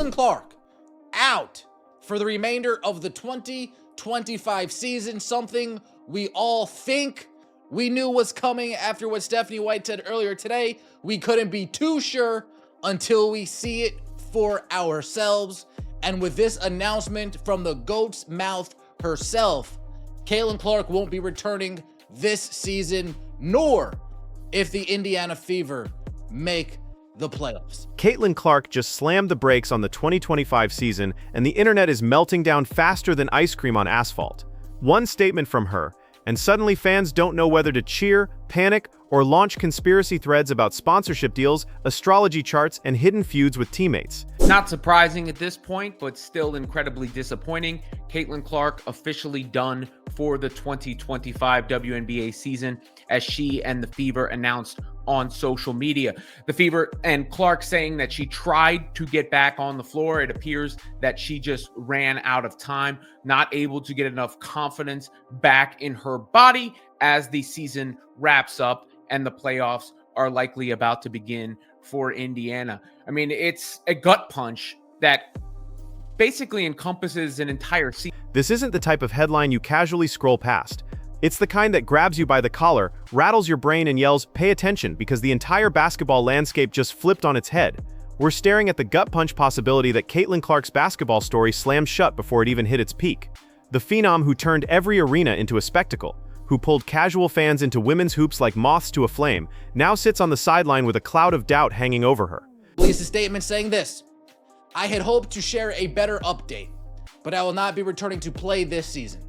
Caitlin Clark out for the remainder of the 2025 season, something we all think we knew was coming after what Stephanie White said earlier today. We couldn't be too sure until we see it for ourselves. And with this announcement from the GOAT's mouth herself, Caitlin Clark won't be returning this season, nor if the Indiana Fever make the playoffs. Caitlin Clark just slammed the brakes on the 2025 season, and the internet is melting down faster than ice cream on asphalt. One statement from her, and suddenly fans don't know whether to cheer, panic, or launch conspiracy threads about sponsorship deals, astrology charts, and hidden feuds with teammates. Not surprising at this point, but still incredibly disappointing. Caitlin Clark officially done for the 2025 WNBA season, as she and the Fever announced on social media. The Fever and Clark saying that she tried to get back on the floor. It appears that she just ran out of time, not able to get enough confidence back in her body as the season wraps up and the playoffs are likely about to begin for Indiana. I mean, it's a gut punch that basically encompasses an entire season. This isn't the type of headline you casually scroll past. It's the kind that grabs you by the collar, rattles your brain, and yells, "Pay attention," because the entire basketball landscape just flipped on its head. We're staring at the gut punch possibility that Caitlin Clark's basketball story slammed shut before it even hit its peak. The phenom who turned every arena into a spectacle, who pulled casual fans into women's hoops like moths to a flame, now sits on the sideline with a cloud of doubt hanging over her. Released a statement saying this: "I had hoped to share a better update, but I will not be returning to play this season.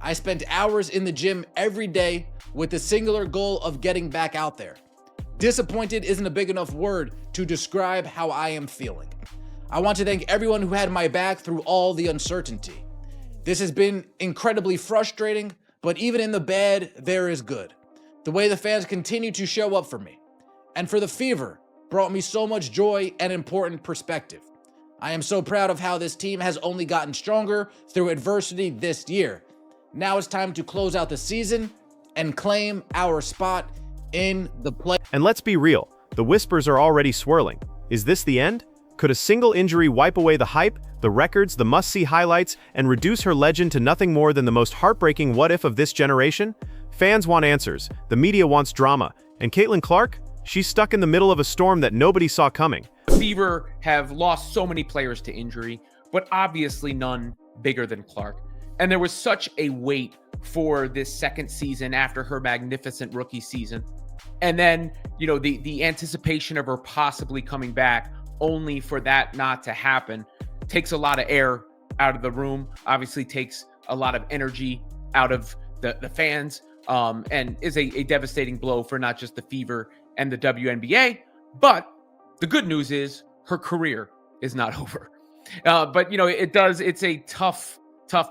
I spent hours in the gym every day with the singular goal of getting back out there. Disappointed isn't a big enough word to describe how I am feeling. I want to thank everyone who had my back through all the uncertainty. This has been incredibly frustrating, but even in the bad, there is good. The way the fans continue to show up for me and for the Fever brought me so much joy and important perspective. I am so proud of how this team has only gotten stronger through adversity this year. Now it's time to close out the season and claim our spot in the play." And let's be real, the whispers are already swirling. Is this the end? Could a single injury wipe away the hype, the records, the must-see highlights, and reduce her legend to nothing more than the most heartbreaking what-if of this generation? Fans want answers, the media wants drama, and Caitlin Clark? She's stuck in the middle of a storm that nobody saw coming. The Fever have lost so many players to injury, but obviously none bigger than Clark. And there was such a wait for this second season after her magnificent rookie season. And then, you know, the anticipation of her possibly coming back, only for that not to happen, takes a lot of air out of the room, obviously takes a lot of energy out of the fans, and is a devastating blow for not just the Fever and the WNBA. But the good news is her career is not over. But, you know, it's a tough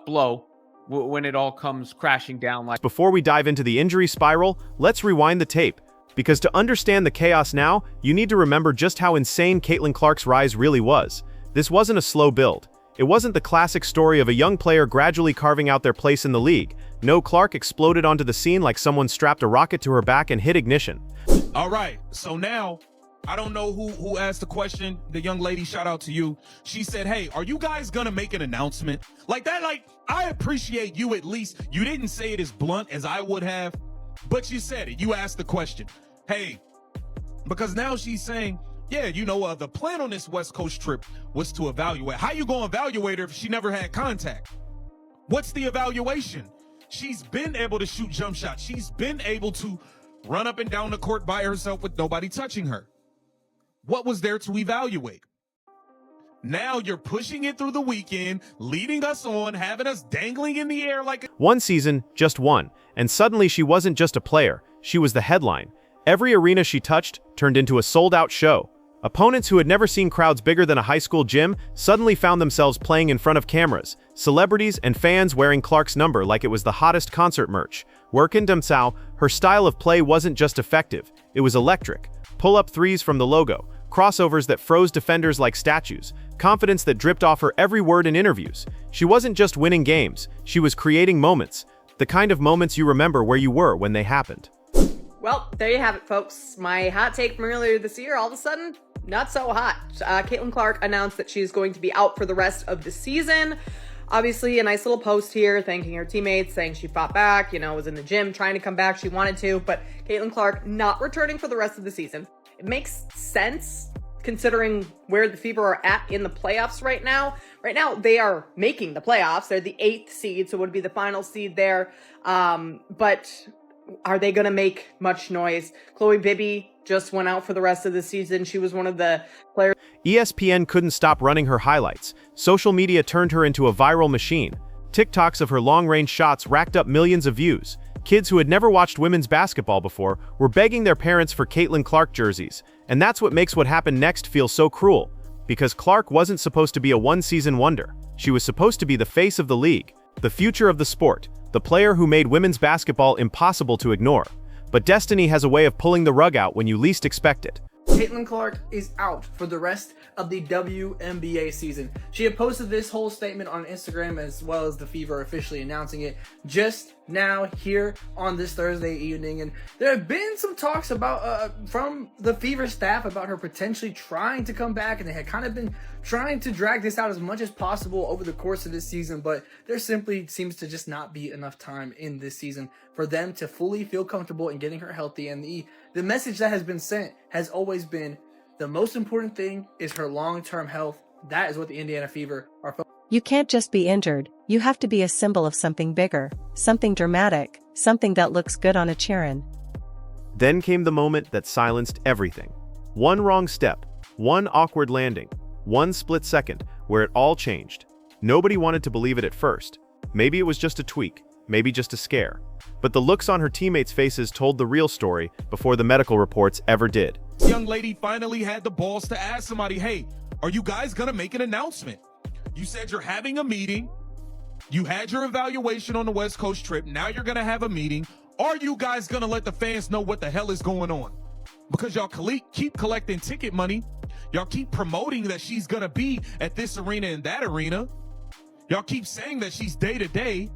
blow when it all comes crashing down. Like, before we dive into the injury spiral, let's rewind the tape. Because to understand the chaos now, you need to remember just how insane Caitlin Clark's rise really was. This wasn't a slow build. It wasn't the classic story of a young player gradually carving out their place in the league. No, Clark exploded onto the scene like someone strapped a rocket to her back and hit ignition. All right, so now, I don't know who asked the question. The young lady, shout out to you. She said, "Hey, are you guys gonna make an announcement?" Like that, like, I appreciate you at least. You didn't say it as blunt as I would have, but you said it. You asked the question. Hey, because now she's saying, yeah, you know, the plan on this West Coast trip was to evaluate. How you gonna evaluate her if she never had contact? What's the evaluation? She's been able to shoot jump shots. She's been able to run up and down the court by herself with nobody touching her. What was there to evaluate? Now you're pushing it through the weekend, leading us on, having us dangling in the air like one season, just one, and suddenly she wasn't just a player, she was the headline. Every arena she touched turned into a sold-out show. Opponents who had never seen crowds bigger than a high school gym suddenly found themselves playing in front of cameras, celebrities and fans wearing Clark's number like it was the hottest concert merch. Workin' Damsau, her style of play wasn't just effective, it was electric. Pull-up threes from the logo, crossovers that froze defenders like statues, confidence that dripped off her every word in interviews. She wasn't just winning games, she was creating moments. The kind of moments you remember where you were when they happened. Well, there you have it, folks. My hot take from earlier this year, all of a sudden, not so hot. Caitlin Clark announced that she's going to be out for the rest of the season. Obviously, a nice little post here thanking her teammates, saying she fought back, was in the gym trying to come back. She wanted to, but Caitlin Clark not returning for the rest of the season. It makes sense considering where the Fever are at in the playoffs right now. Right now, they are making the playoffs. They're the 8th seed, so it would be the final seed there. But are they going to make much noise? Chloe Bibby just went out for the rest of the season. She was one of the players. ESPN couldn't stop running her highlights. Social media turned her into a viral machine. TikToks of her long-range shots racked up millions of views. Kids who had never watched women's basketball before were begging their parents for Caitlin Clark jerseys. And that's what makes what happened next feel so cruel. Because Clark wasn't supposed to be a one-season wonder. She was supposed to be the face of the league, the future of the sport, the player who made women's basketball impossible to ignore. But destiny has a way of pulling the rug out when you least expect it. Caitlin Clark is out for the rest of the WNBA season. She had posted this whole statement on Instagram as well as the Fever officially announcing it just now here on this Thursday evening. And there have been some talks about from the Fever staff about her potentially trying to come back, and they had kind of been trying to drag this out as much as possible over the course of this season, but there simply seems to just not be enough time in this season for them to fully feel comfortable in getting her healthy. And the message that has been sent has always been the most important thing is her long-term health. That is what the Indiana Fever are focused. You can't just be injured, you have to be a symbol of something bigger, something dramatic, something that looks good on a cheer-in. Then came the moment that silenced everything. One wrong step, one awkward landing, one split second where it all changed. Nobody wanted to believe it at first. Maybe it was just a tweak, maybe just a scare. But the looks on her teammates' faces told the real story before the medical reports ever did. This young lady finally had the balls to ask somebody, hey, are you guys going to make an announcement? You said you're having a meeting. You had your evaluation on the West Coast trip. Now you're going to have a meeting. Are you guys going to let the fans know what the hell is going on? Because y'all keep collecting ticket money. Y'all keep promoting that she's going to be at this arena and that arena. Y'all keep saying that she's day-to-day.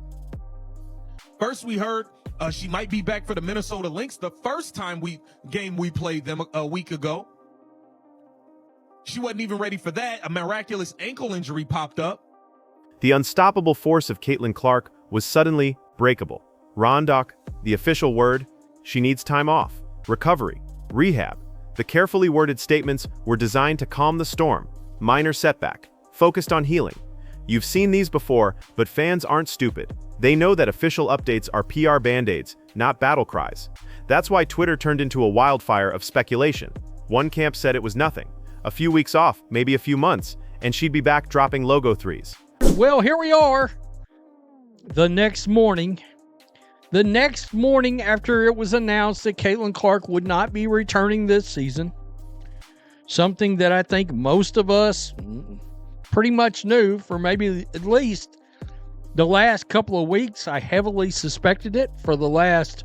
First, we heard she might be back for the Minnesota Lynx the first game we played them a week ago. She wasn't even ready for that. A miraculous ankle injury popped up. The unstoppable force of Caitlin Clark was suddenly breakable. Rondoc, the official word, she needs time off, recovery, rehab. The carefully worded statements were designed to calm the storm. Minor setback, focused on healing. You've seen these before, but fans aren't stupid. They know that official updates are PR band-aids, not battle cries. That's why Twitter turned into a wildfire of speculation. One camp said it was nothing. A few weeks off, maybe a few months, and she'd be back dropping logo threes. Well, here we are. The next morning after it was announced that Caitlin Clark would not be returning this season, something that I think most of us pretty much knew for maybe at least the last couple of weeks. I heavily suspected it for the last,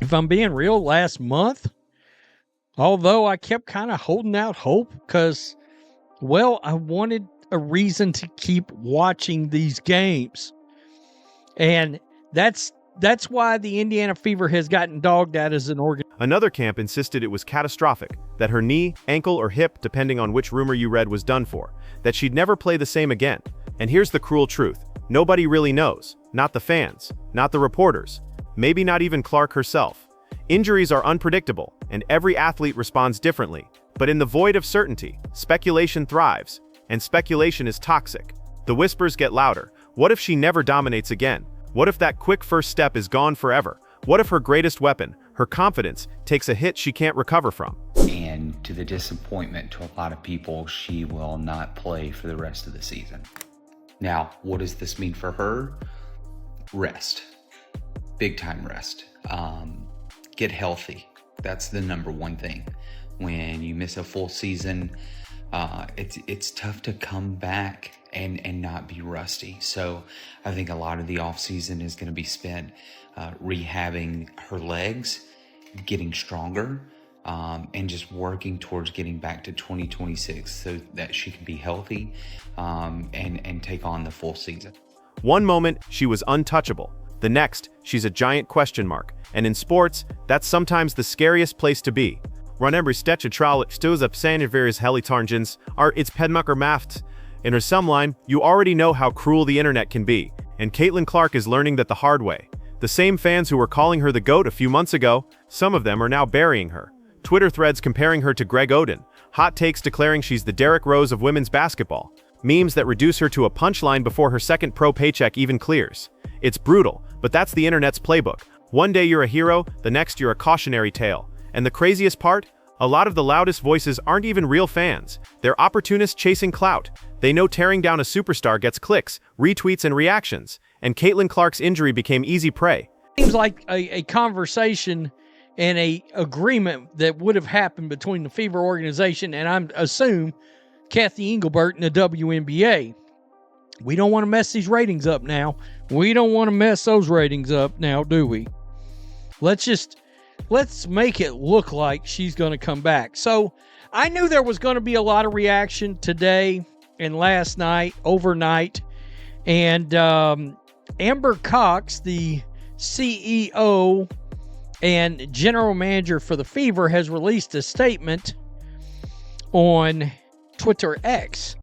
if I'm being real, last month. Although I kept kind of holding out hope because, well, I wanted a reason to keep watching these games. And that's why the Indiana Fever has gotten dogged out as an organization. Another camp insisted it was catastrophic, that her knee, ankle, or hip, depending on which rumor you read, was done for, that she'd never play the same again. And here's the cruel truth. Nobody really knows. Not the fans, not the reporters, maybe not even Clark herself. Injuries are unpredictable, and every athlete responds differently. But in the void of certainty, speculation thrives, and speculation is toxic. The whispers get louder. What if she never dominates again? What if that quick first step is gone forever? What if her greatest weapon, her confidence, takes a hit she can't recover from? And to the disappointment to a lot of people, she will not play for the rest of the season. Now, what does this mean for her? Rest. Big time rest. Get healthy. That's the number one thing. When you miss a full season, it's tough to come back and not be rusty. So I think a lot of the offseason is going to be spent rehabbing her legs, getting stronger, and just working towards getting back to 2026 so that she can be healthy and take on the full season. One moment, she was untouchable. The next, she's a giant question mark. And in sports, that's sometimes the scariest place to be. Ronembry Stetchitral stoos up Saniveri's Helitargens are its Pedmucker Maft. In her sumline, you already know how cruel the internet can be, and Caitlin Clark is learning that the hard way. The same fans who were calling her the GOAT a few months ago, some of them are now burying her. Twitter threads comparing her to Greg Oden, hot takes declaring she's the Derrick Rose of women's basketball, memes that reduce her to a punchline before her second pro paycheck even clears. It's brutal, but that's the internet's playbook. One day you're a hero, the next you're a cautionary tale. And the craziest part? A lot of the loudest voices aren't even real fans. They're opportunists chasing clout. They know tearing down a superstar gets clicks, retweets, and reactions, and Caitlin Clark's injury became easy prey. Seems like a conversation and a agreement that would have happened between the Fever organization and I assume Kathy Engelbert and the WNBA. We don't want to mess these ratings up now. We don't want to mess those ratings up now, do we? Let's make it look like she's going to come back. So I knew there was going to be a lot of reaction today and last night, overnight. And Amber Cox, the CEO and general manager for the Fever, has released a statement on Twitter X.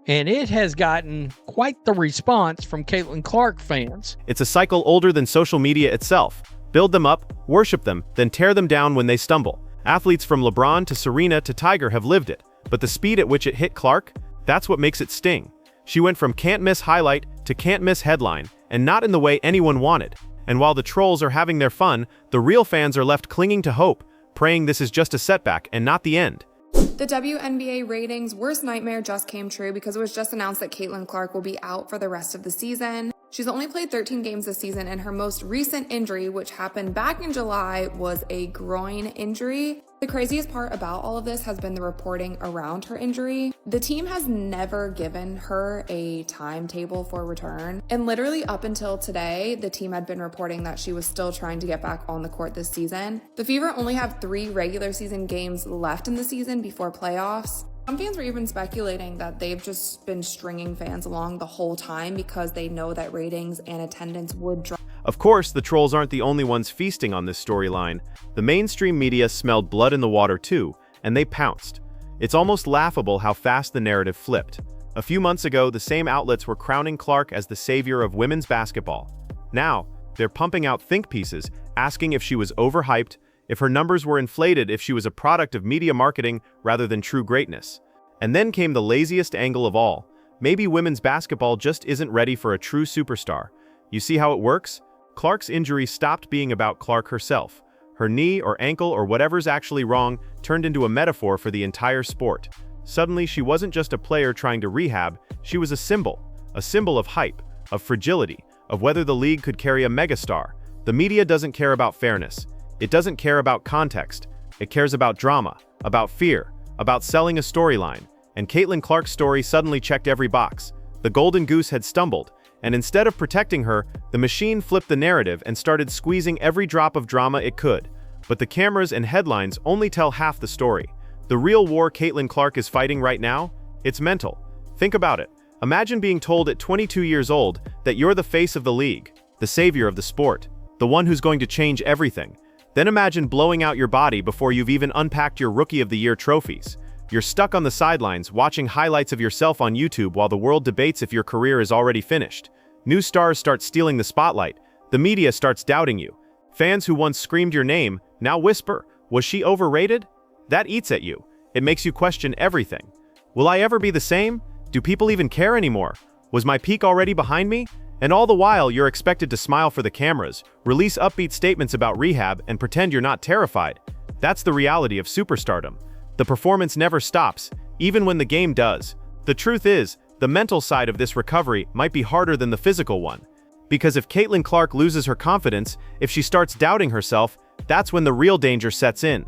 And it has gotten quite the response from Caitlin Clark fans. It's a cycle older than social media itself. Build them up, worship them, then tear them down when they stumble. Athletes from LeBron to Serena to Tiger have lived it, but the speed at which it hit Clark, that's what makes it sting. She went from can't miss highlight to can't miss headline, and not in the way anyone wanted. And while the trolls are having their fun, the real fans are left clinging to hope, praying this is just a setback and not the end. The WNBA ratings' worst nightmare just came true because it was just announced that Caitlin Clark will be out for the rest of the season. She's only played 13 games this season, and her most recent injury, which happened back in July, was a groin injury. The craziest part about all of this has been the reporting around her injury. The team has never given her a timetable for return, and literally up until today, the team had been reporting that she was still trying to get back on the court this season. The Fever only have 3 regular season games left in the season before playoffs. Some fans were even speculating that they've just been stringing fans along the whole time because they know that ratings and attendance would drop. Of course, the trolls aren't the only ones feasting on this storyline. The mainstream media smelled blood in the water too, and they pounced. It's almost laughable how fast the narrative flipped. A few months ago, the same outlets were crowning Clark as the savior of women's basketball. Now, they're pumping out think pieces, asking if she was overhyped, if her numbers were inflated, if she was a product of media marketing rather than true greatness. And then came the laziest angle of all. Maybe women's basketball just isn't ready for a true superstar. You see how it works? Clark's injury stopped being about Clark herself. Her knee or ankle or whatever's actually wrong turned into a metaphor for the entire sport. Suddenly, she wasn't just a player trying to rehab, she was a symbol of hype, of fragility, of whether the league could carry a megastar. The media doesn't care about fairness. It doesn't care about context. It cares about drama, about fear, about selling a storyline. And Caitlin Clark's story suddenly checked every box. The golden goose had stumbled, and instead of protecting her, the machine flipped the narrative and started squeezing every drop of drama it could. But the cameras and headlines only tell half the story. The real war Caitlin Clark is fighting right now? It's mental. Think about it. Imagine being told at 22 years old that you're the face of the league, the savior of the sport, the one who's going to change everything. Then imagine blowing out your body before you've even unpacked your Rookie of the Year trophies. You're stuck on the sidelines watching highlights of yourself on YouTube while the world debates if your career is already finished. New stars start stealing the spotlight. The media starts doubting you. Fans who once screamed your name now whisper, "Was she overrated?" That eats at you. It makes you question everything. Will I ever be the same? Do people even care anymore? Was my peak already behind me? And all the while, you're expected to smile for the cameras, release upbeat statements about rehab, and pretend you're not terrified. That's the reality of superstardom. The performance never stops, even when the game does. The truth is, the mental side of this recovery might be harder than the physical one. Because if Caitlin Clark loses her confidence, if she starts doubting herself, that's when the real danger sets in.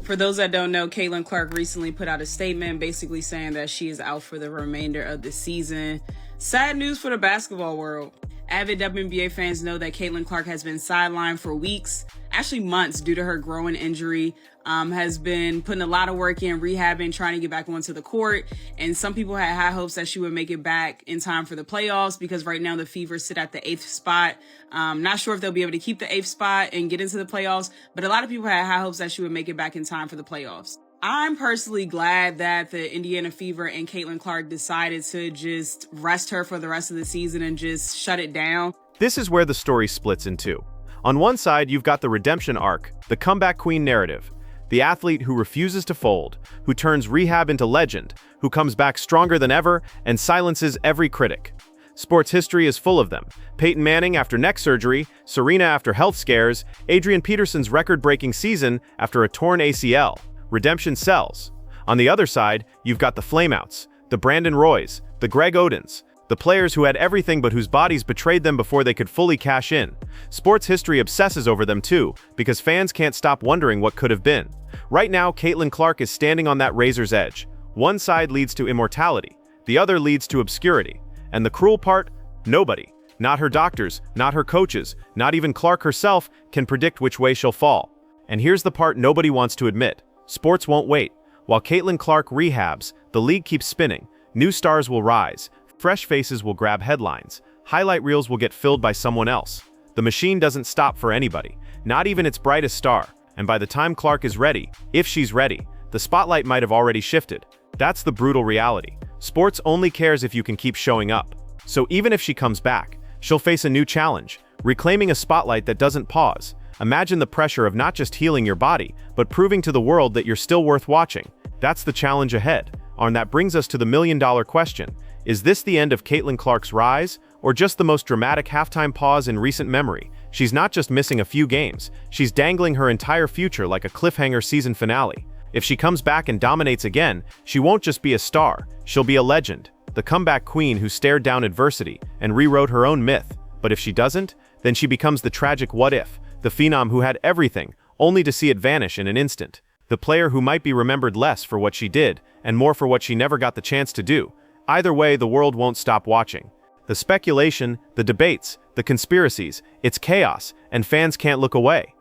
For those that don't know, Caitlin Clark recently put out a statement basically saying that she is out for the remainder of the season. Sad news for the basketball world. Avid WNBA fans know that Caitlin Clark has been sidelined for weeks, actually months, due to her growing injury. Has been putting a lot of work in, rehabbing, trying to get back onto the court. And some people had high hopes that she would make it back in time for the playoffs, because right now the Fever sit at the 8th spot. Not sure if they'll be able to keep the 8th spot and get into the playoffs, but a lot of people had high hopes that she would make it back in time for the playoffs. I'm personally glad that the Indiana Fever and Caitlin Clark decided to just rest her for the rest of the season and just shut it down. This is where the story splits in two. On one side, you've got the redemption arc, the comeback queen narrative. The athlete who refuses to fold, who turns rehab into legend, who comes back stronger than ever and silences every critic. Sports history is full of them. Peyton Manning after neck surgery, Serena after health scares, Adrian Peterson's record-breaking season after a torn ACL. Redemption sells. On the other side, you've got the flameouts, the Brandon Roys, the Greg Odens, the players who had everything but whose bodies betrayed them before they could fully cash in. Sports history obsesses over them too, because fans can't stop wondering what could have been. Right now, Caitlin Clark is standing on that razor's edge. One side leads to immortality, the other leads to obscurity. And the cruel part? Nobody, not her doctors, not her coaches, not even Clark herself, can predict which way she'll fall. And here's the part nobody wants to admit. Sports won't wait. While Caitlin Clark rehabs, the league keeps spinning. New stars will rise. Fresh faces will grab headlines. Highlight reels will get filled by someone else. The machine doesn't stop for anybody, not even its brightest star. And by the time Clark is ready, if she's ready, the spotlight might have already shifted. That's the brutal reality. Sports only cares if you can keep showing up. So even if she comes back, she'll face a new challenge, reclaiming a spotlight that doesn't pause. Imagine the pressure of not just healing your body, but proving to the world that you're still worth watching. That's the challenge ahead. And that brings us to the million-dollar question. Is this the end of Caitlin Clark's rise, or just the most dramatic halftime pause in recent memory? She's not just missing a few games, she's dangling her entire future like a cliffhanger season finale. If she comes back and dominates again, she won't just be a star, she'll be a legend. The comeback queen who stared down adversity and rewrote her own myth. But if she doesn't, then she becomes the tragic what-if, the phenom who had everything, only to see it vanish in an instant. The player who might be remembered less for what she did, and more for what she never got the chance to do. Either way, the world won't stop watching. The speculation, the debates, the conspiracies, it's chaos, and fans can't look away.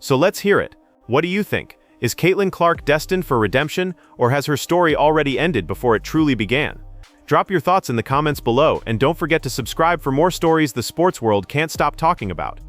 So let's hear it. What do you think? Is Caitlin Clark destined for redemption, or has her story already ended before it truly began? Drop your thoughts in the comments below, and don't forget to subscribe for more stories the sports world can't stop talking about.